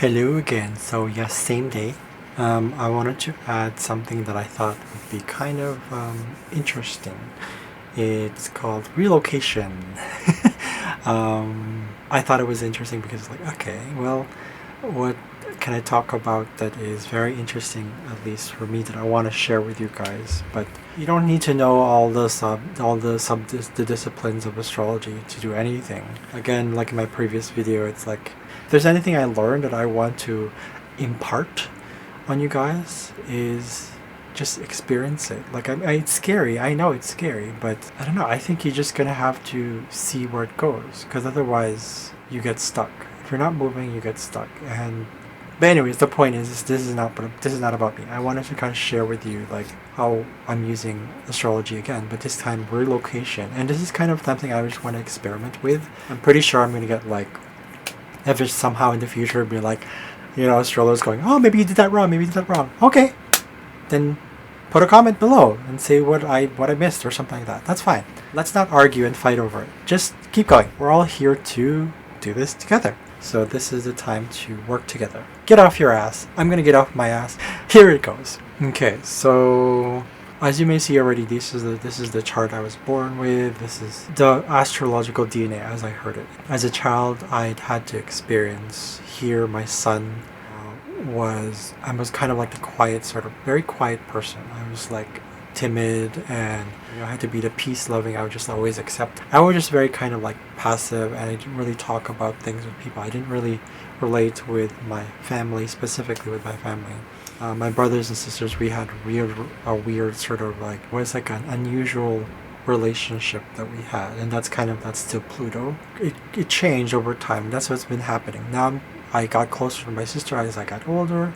Hello again. So yes, same day. I wanted to add something that I thought would be kind of interesting. It's called relocation. I thought it was interesting because like, okay, well, what can I talk about that is very interesting, at least for me, that I want to share with you guys? But you don't need to know the disciplines of astrology to do anything. Again, like in my previous video, it's like if there's anything I learned that I want to impart on you guys is just experience it. Like it's scary. I know it's scary, but I don't know. I think you're just gonna have to see where it goes, because otherwise you get stuck. If you're not moving, you get stuck. But anyways, the point is this is not about me. I wanted to kind of share with you like how I'm using astrology again, but this time relocation. And this is kind of something I just want to experiment with. I'm pretty sure I'm gonna get like, if it's somehow in the future be like, astrologers going, oh, maybe you did that wrong, maybe you did that wrong. Okay, then put a comment below and say what I missed or something like that. That's fine. Let's not argue and fight over it. Just keep going. We're all here to do this together. So this is the time to work together. Get off your ass. I'm gonna get off my ass. Here it goes. Okay, so as you may see already, this is the chart I was born with. This is the astrological DNA as I heard it. As a child, I'd had to experience here my son I was kind of like the quiet, sort of very quiet person. I was like timid, and I had to be the peace loving. I would just always accept. I was just very kind of like passive, and I didn't really talk about things with people. I didn't really relate with my family, specifically with my family. My brothers and sisters, we had a weird sort of like, was like an unusual relationship that we had, and that's still Pluto. It changed over time. That's what's been happening. Now I got closer to my sister as I got older.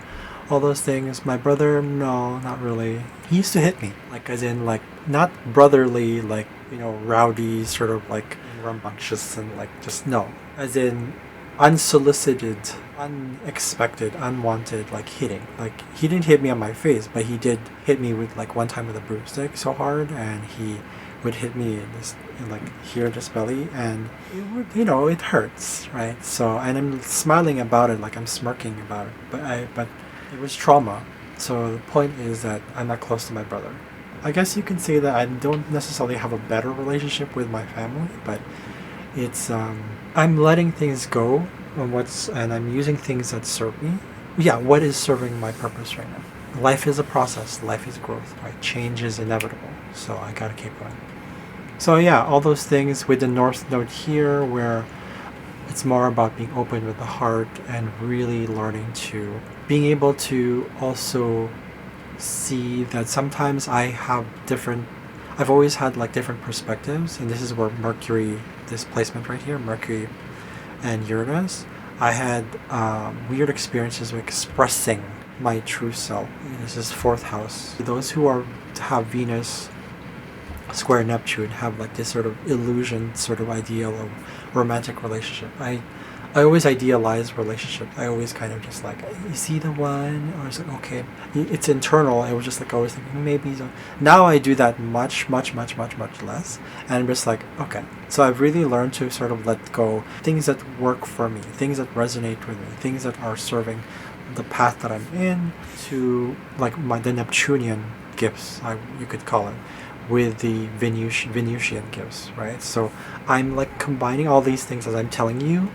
All those things. My brother, no, not really. He used to hit me, like as in like not brotherly, like rowdy, sort of like rambunctious and like just no, as in unsolicited, unexpected, unwanted, like hitting. Like he didn't hit me on my face, but he did hit me with like one time with a broomstick so hard, and he would hit me in like here, this belly, and it would, it hurts, right? So, and I'm smiling about it, like I'm smirking about it, but it was trauma. So the point is that I'm not close to my brother. I guess you can say that I don't necessarily have a better relationship with my family, but it's I'm letting things go and I'm using things that serve me. Yeah, what is serving my purpose right now? Life is a process. Life is growth, right? Change is inevitable. So I gotta keep going. So yeah, all those things with the North Node here, where it's more about being open with the heart and really learning to being able to also see that sometimes I've always had like different perspectives, and this is where Mercury, this placement right here, Mercury and Uranus, I had weird experiences with expressing my true self. This is fourth house. Those who have Venus square Neptune have like this sort of illusion, sort of ideal of romantic relationship. I always idealize relationship. I always kind of just like, you see the one, or it's like, okay, it's internal. I was just like always thinking maybe so. Now I do that much less, and I'm just like, okay. So I've really learned to sort of let go things that work for me, things that resonate with me, things that are serving the path that I'm in, to like the Neptunian gifts, you could call it, with the Venusian gifts, right? So I'm like combining all these things as I'm telling you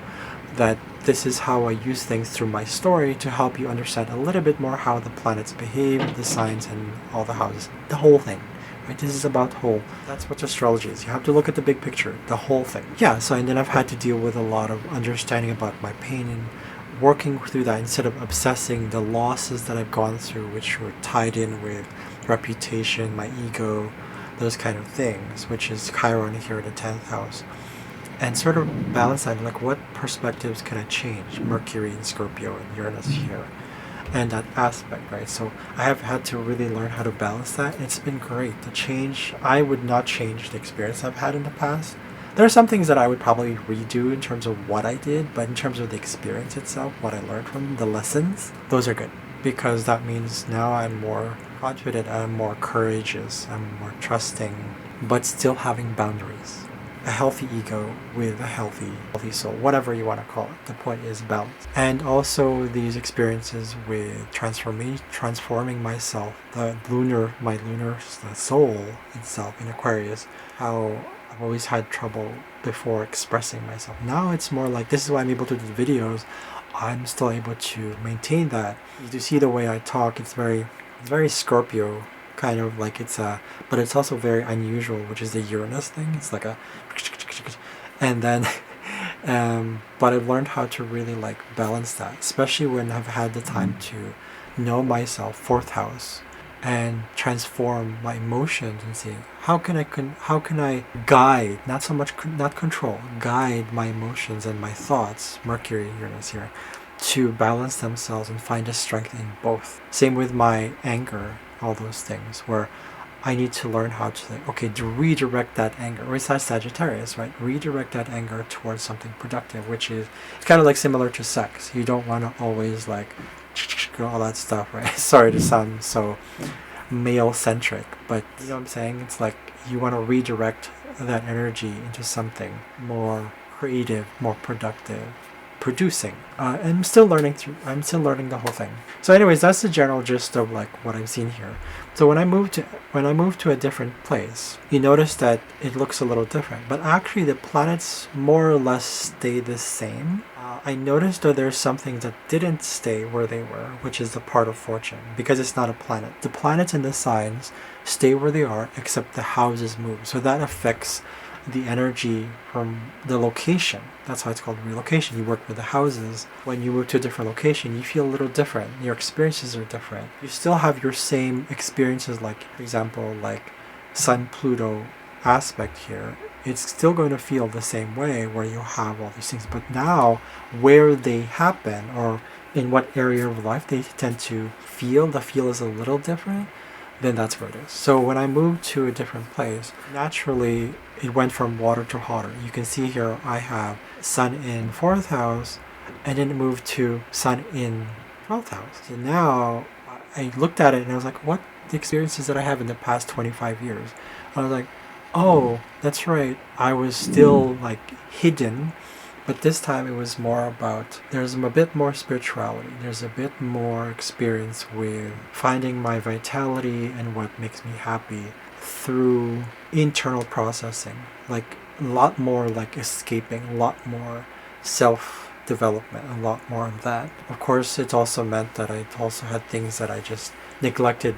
that this is how I use things through my story to help you understand a little bit more how the planets behave, the signs, and all the houses, the whole thing. Right? This is about whole. That's what astrology is. You have to look at the big picture, the whole thing. Yeah, so and then I've had to deal with a lot of understanding about my pain and working through that instead of obsessing the losses that I've gone through, which were tied in with reputation, my ego, those kind of things, which is Chiron here in the 10th house. And sort of balance that, like what perspectives can I change? Mercury in Scorpio and Uranus here. And that aspect, right? So I have had to really learn how to balance that. It's been great. The change, I would not change the experience I've had in the past. There are some things that I would probably redo in terms of what I did, but in terms of the experience itself, what I learned from the lessons, those are good. Because that means now I'm more confident, I'm more courageous, I'm more trusting, but still having boundaries. a healthy ego with a healthy soul, whatever you want to call it. The point is balance. And also these experiences with transforming myself, my lunar the soul itself in Aquarius, how I've always had trouble before expressing myself. Now it's more like, this is why I'm able to do videos. I'm still able to maintain that. You see the way I talk, it's very Scorpio, kind of like but it's also very unusual, which is the Uranus thing. It's like a, and then, but I've learned how to really like balance that, especially when I've had the time to know myself, fourth house, and transform my emotions and see how can I guide, not so much not control, guide my emotions and my thoughts, Mercury, Uranus here, to balance themselves and find a strength in both. Same with my anger, all those things where I need to learn how to to redirect that anger. Or it's that Sagittarius, right? Redirect that anger towards something productive, which is, it's kind of like similar to sex. You don't want to always like all that stuff, right? Sorry to sound so male centric, but you know what I'm saying? It's like you want to redirect that energy into something more creative, more productive, producing. I'm still learning the whole thing. So anyways, that's the general gist of like what I've seen here. So when I moved to a different place, you notice that it looks a little different, but actually the planets more or less stay the same. I noticed that there's something that didn't stay where they were, which is the part of fortune, because it's not a planet. The planets and the signs stay where they are, except the houses move. So that affects the energy from the location. That's why it's called relocation. You work with the houses. When you move to a different location, you feel a little different. Your experiences are different. You still have your same experiences, like, for example, like Sun-Pluto aspect here. It's still going to feel the same way where you have all these things. But now, where they happen, or in what area of life they tend to feel, the feel is a little different, then that's where it is. So when I moved to a different place, naturally it went from water to hotter. You can see here I have Sun in 4th house, and then it moved to Sun in 12th house. So now I looked at it and I was like, what the experiences that I have in the past 25 years? I was like, oh, that's right. I was still like hidden, but this time it was more about, there's a bit more spirituality. There's a bit more experience with finding my vitality and what makes me happy through internal processing. Like a lot more like escaping, a lot more self-development, a lot more of that. Of course, it also meant that I also had things that I just neglected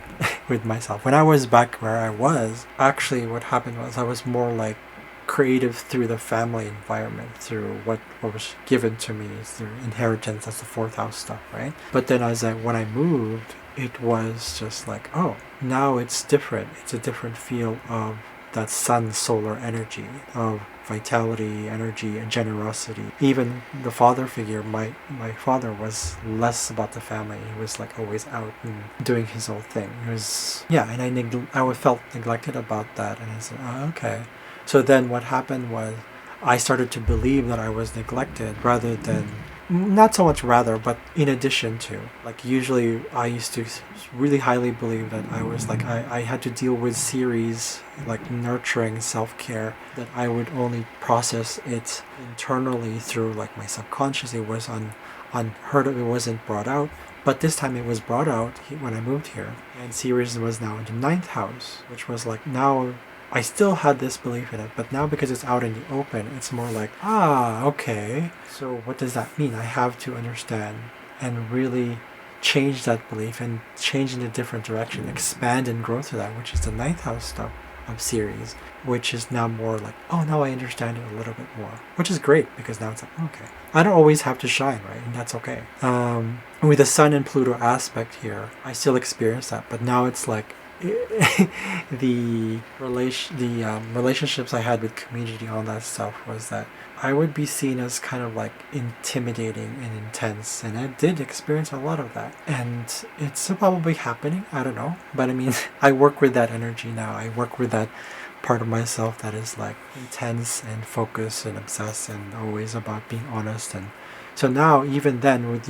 with myself. When I was back where I was, actually what happened was I was more like creative through the family environment, through what was given to me, through inheritance. That's the 4th house stuff, right? But then when I moved, it was just like, oh, now it's different. It's a different feel of that sun solar energy, of vitality, energy, and generosity. Even the father figure, my father was less about the family. He was like always out and doing his own thing. It was, yeah, and I felt neglected about that, and I said, oh, okay. So then what happened was I started to believe that I was neglected rather than, not so much rather, but in addition to. Like usually I used to really highly believe that I was like, I had to deal with series, like nurturing self-care, that I would only process it internally through like my subconscious. It was unheard of, it wasn't brought out. But this time it was brought out when I moved here. And series was now in the 9th house, which was like, now I still had this belief in it, but now because it's out in the open, it's more like, okay. So what does that mean? I have to understand and really change that belief and change in a different direction, expand and grow through that, which is the 9th house stuff of series, which is now more like, oh, now I understand it a little bit more, which is great because now it's like, okay. I don't always have to shine, right? And that's okay. With the Sun and Pluto aspect here, I still experience that, but now it's like, the relationships I had with community, all that stuff, was that I would be seen as kind of like intimidating and intense, and I did experience a lot of that, and it's probably happening, I don't know, but I mean, I work with that energy now. I work with that part of myself that is like intense and focused and obsessed and always about being honest. And so now, even then, with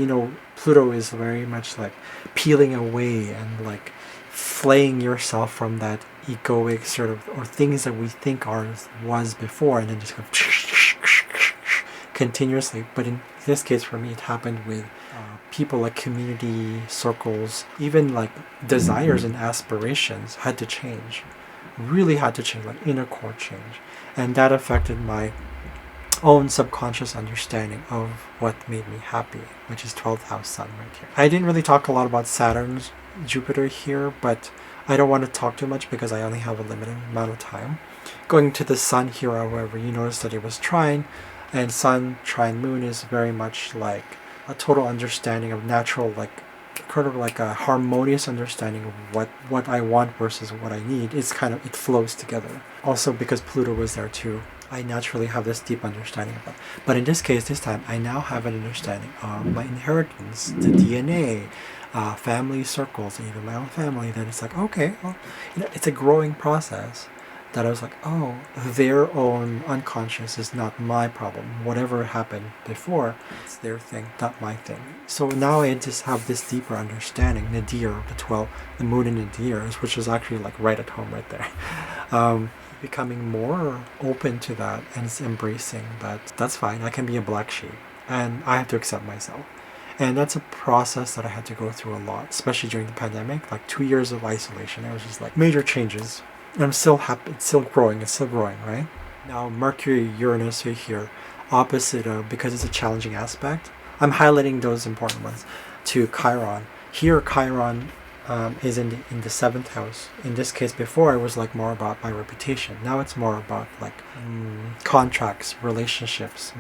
Pluto is very much like peeling away and like flaying yourself from that egoic sort of, or things that we think ours was before, and then just go continuously. But in this case for me, it happened with people, like community circles, even like desires and aspirations had to change, really had to change, like inner core change. And that affected my own subconscious understanding of what made me happy, which is 12th house sun right here. I didn't really talk a lot about Saturn's Jupiter here, but I don't want to talk too much because I only have a limited amount of time. Going to the sun here, however, you notice that it was trine, and sun trine moon is very much like a total understanding of natural, like kind of like a harmonious understanding of what I want versus what I need. It's kind of, it flows together. Also because Pluto was there too, I naturally have this deep understanding of that. But in this case, this time, I now have an understanding of my inheritance, the DNA, family circles, and even my own family, that it's like, okay, well, it's a growing process. That I was like, oh, their own unconscious is not my problem. Whatever happened before, it's their thing, not my thing. So now I just have this deeper understanding. Nadir, the moon in Nadir, which is actually like right at home right there. Becoming more open to that and embracing that that's fine. I can be a black sheep and I have to accept myself. And that's a process that I had to go through a lot, especially during the pandemic, like 2 years of isolation. It was just like major changes. And I'm still happy. It's still growing, right? Now Mercury, Uranus are here, opposite of, because it's a challenging aspect. I'm highlighting those important ones to Chiron. Here Chiron is in the 7th house. In this case, before it was like more about my reputation. Now it's more about like contracts, relationships,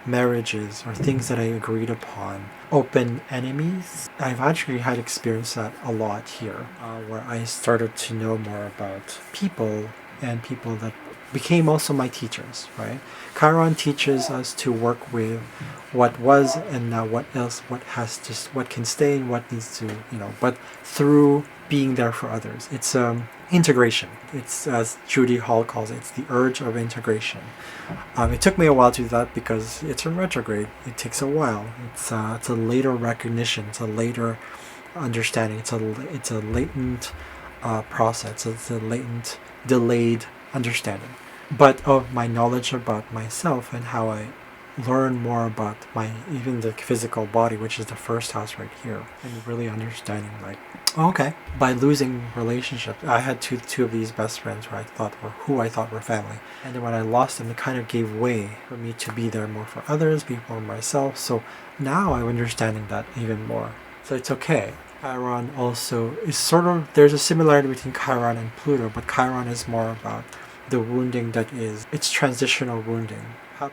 marriages, or things that I agreed upon. Open enemies. I've actually had experience that a lot here, where I started to know more about people, and people that became also my teachers, right? Chiron teaches us to work with what was and now what else, what can stay and what needs to, but through being there for others. It's integration. It's, as Judy Hall calls it, it's the urge of integration. It took me a while to do that because it's in retrograde. It takes a while. It's a later recognition. It's a later understanding. It's a latent process. It's a latent, delayed understanding. But of my knowledge about myself and how I learn more about even the physical body, which is the first house right here, and really understanding like, okay, by losing relationships, I had two of these best friends who I thought were family, and then when I lost them, it kind of gave way for me to be there more for others, be more myself. So now I'm understanding that even more. So it's okay. Chiron also is sort of, there's a similarity between Chiron and Pluto, but Chiron is more about the wounding that is, it's transitional wounding.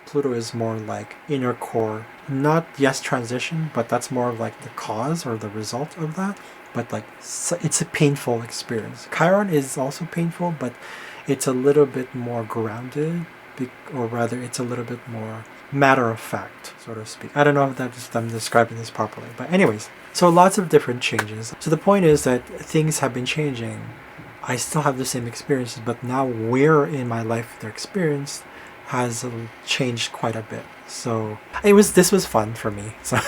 Pluto is more like inner core, not transition, but that's more of like the cause or the result of that. But like, it's a painful experience. Chiron is also painful, but it's a little bit more grounded, or rather it's a little bit more matter of fact, so to speak. I don't know if I'm describing this properly, but anyways, so lots of different changes. So the point is that things have been changing. I still have the same experiences, but now where in my life they're experienced has changed quite a bit. So this was fun for me. So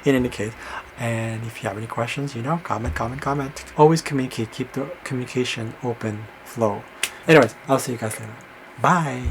in any case, and if you have any questions, comment. Always communicate. Keep the communication open flow. Anyways, I'll see you guys later. Bye.